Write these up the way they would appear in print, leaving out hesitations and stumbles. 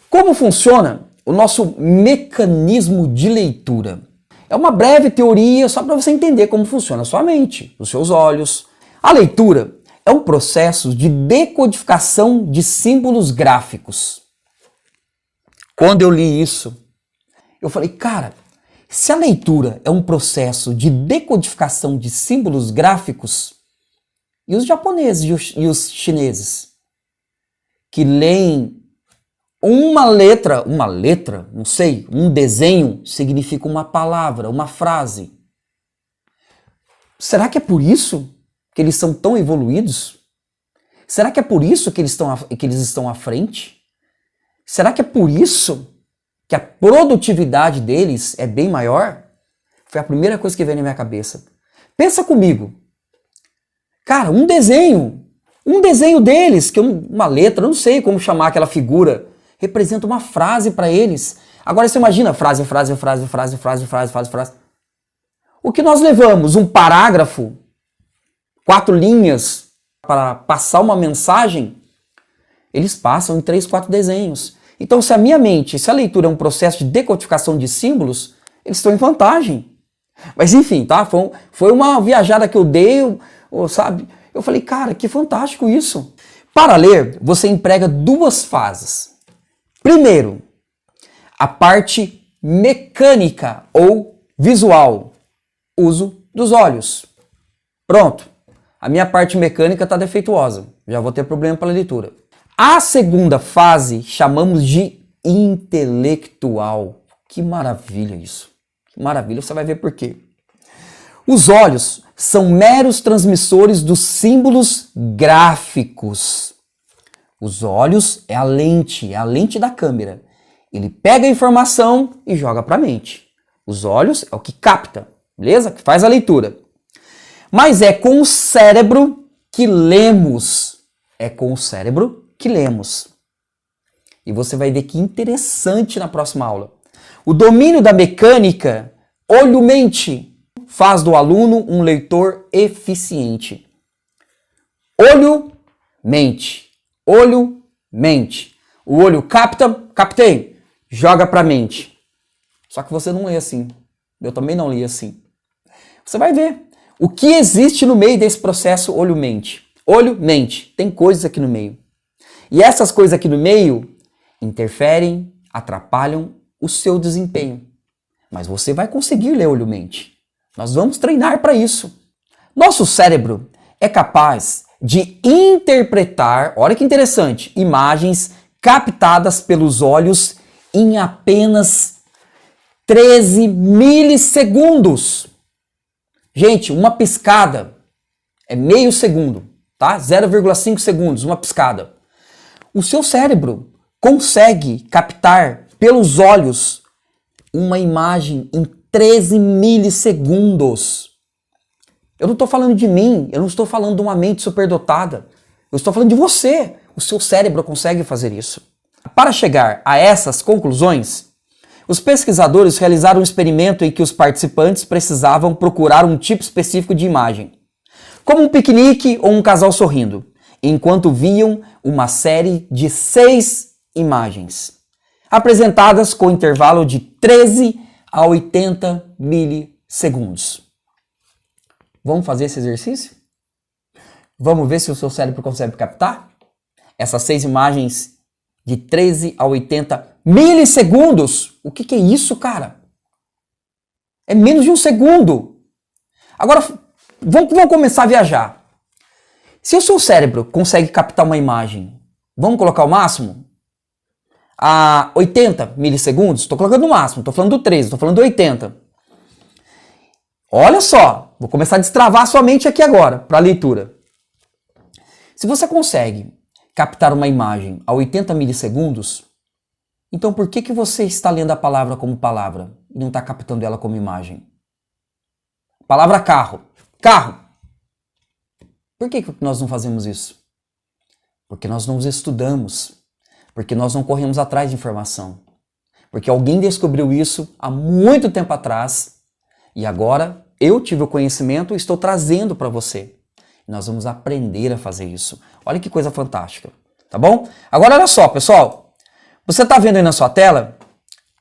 Como funciona o nosso mecanismo de leitura? É uma breve teoria só para você entender como funciona a sua mente, os seus olhos. A leitura é um processo de decodificação de símbolos gráficos. Quando eu li isso, eu falei, cara, se a leitura é um processo de decodificação de símbolos gráficos, e os japoneses e os chineses, que leem uma letra, não sei, um desenho significa uma palavra, uma frase. Será que é por isso que eles são tão evoluídos? Será que é por isso que eles estão à frente? Será que é por isso que a produtividade deles é bem maior? Foi a primeira coisa que veio na minha cabeça. Pensa comigo. Cara, um desenho deles, que uma letra, eu não sei como chamar aquela figura, representa uma frase para eles. Agora você imagina frase. O que nós levamos? Um parágrafo, 4 linhas para passar uma mensagem, eles passam em 3, 4 desenhos. Então, se a leitura é um processo de decodificação de símbolos, eles estão em vantagem. Mas enfim, tá? Foi uma viajada que eu dei, sabe? Eu falei, cara, que fantástico isso. Para ler, você emprega 2 fases. Primeiro, a parte mecânica ou visual, uso dos olhos. Pronto, a minha parte mecânica está defeituosa, já vou ter problema para a leitura. A segunda fase chamamos de intelectual. Que maravilha isso, que maravilha, você vai ver por quê. Os olhos são meros transmissores dos símbolos gráficos. Os olhos é a lente da câmera. Ele pega a informação e joga para a mente. Os olhos é o que capta, beleza? Que faz a leitura. Mas é com o cérebro que lemos. É com o cérebro que lemos. E você vai ver que interessante na próxima aula. O domínio da mecânica, olho-mente, faz do aluno um leitor eficiente. Olho-mente. Olho-mente. O olho capta, captei, joga para a mente. Só que você não lê assim. Eu também não li assim. Você vai ver o que existe no meio desse processo olho-mente. Olho-mente. Tem coisas aqui no meio. E essas coisas aqui no meio interferem, atrapalham o seu desempenho. Mas você vai conseguir ler olho-mente. Nós vamos treinar para isso. Nosso cérebro é capaz de interpretar, olha que interessante, imagens captadas pelos olhos em apenas 13 milissegundos. Gente, uma piscada é meio segundo, tá? 0,5 segundos, uma piscada. O seu cérebro consegue captar pelos olhos uma imagem em 13 milissegundos. Eu não estou falando de mim, eu não estou falando de uma mente superdotada. Eu estou falando de você. O seu cérebro consegue fazer isso. Para chegar a essas conclusões, os pesquisadores realizaram um experimento em que os participantes precisavam procurar um tipo específico de imagem, como um piquenique ou um casal sorrindo, enquanto viam uma série de 6 imagens, apresentadas com intervalo de 13 a 80 milissegundos. Vamos fazer esse exercício? Vamos ver se o seu cérebro consegue captar essas 6 imagens de 13 a 80 milissegundos. O que é isso, cara? É menos de um segundo. Agora, vamos começar a viajar. Se o seu cérebro consegue captar uma imagem, vamos colocar o máximo? A 80 milissegundos? Estou colocando o máximo, estou falando do 13, estou falando do 80. Olha só, vou começar a destravar a sua mente aqui agora, para a leitura. Se você consegue captar uma imagem a 80 milissegundos, então por que você está lendo a palavra como palavra e não está captando ela como imagem? Palavra carro. Carro. Por que nós não fazemos isso? Porque nós não estudamos. Porque nós não corremos atrás de informação. Porque alguém descobriu isso há muito tempo atrás e agora eu tive o conhecimento e estou trazendo para você. Nós vamos aprender a fazer isso. Olha que coisa fantástica, tá bom? Agora olha só, pessoal. Você está vendo aí na sua tela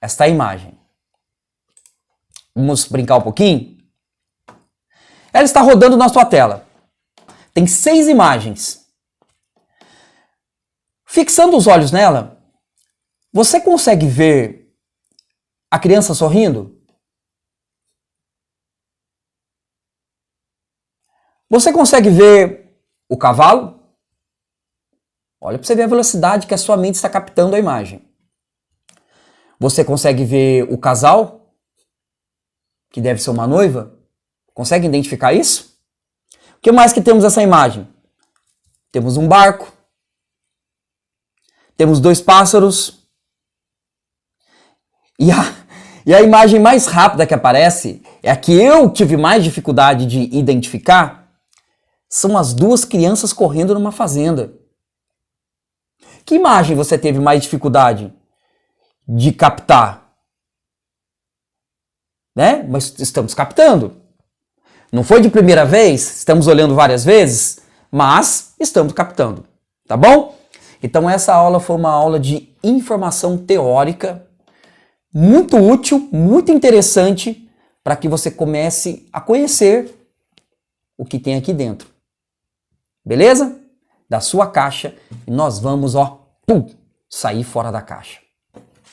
esta imagem. Vamos brincar um pouquinho? Ela está rodando na sua tela. Tem 6 imagens. Fixando os olhos nela, você consegue ver a criança sorrindo? Você consegue ver o cavalo? Olha para você ver a velocidade que a sua mente está captando a imagem. Você consegue ver o casal, que deve ser uma noiva? Consegue identificar isso? O que mais que temos nessa imagem? Temos um barco. Temos 2 pássaros. E a imagem mais rápida que aparece, é a que eu tive mais dificuldade de identificar, são as 2 crianças correndo numa fazenda. Que imagem você teve mais dificuldade de captar? Né? Mas estamos captando. Não foi de primeira vez, estamos olhando várias vezes, mas estamos captando. Tá bom? Então essa aula foi uma aula de informação teórica, muito útil, muito interessante, para que você comece a conhecer o que tem aqui dentro. Beleza? Da sua caixa, e nós vamos, sair fora da caixa.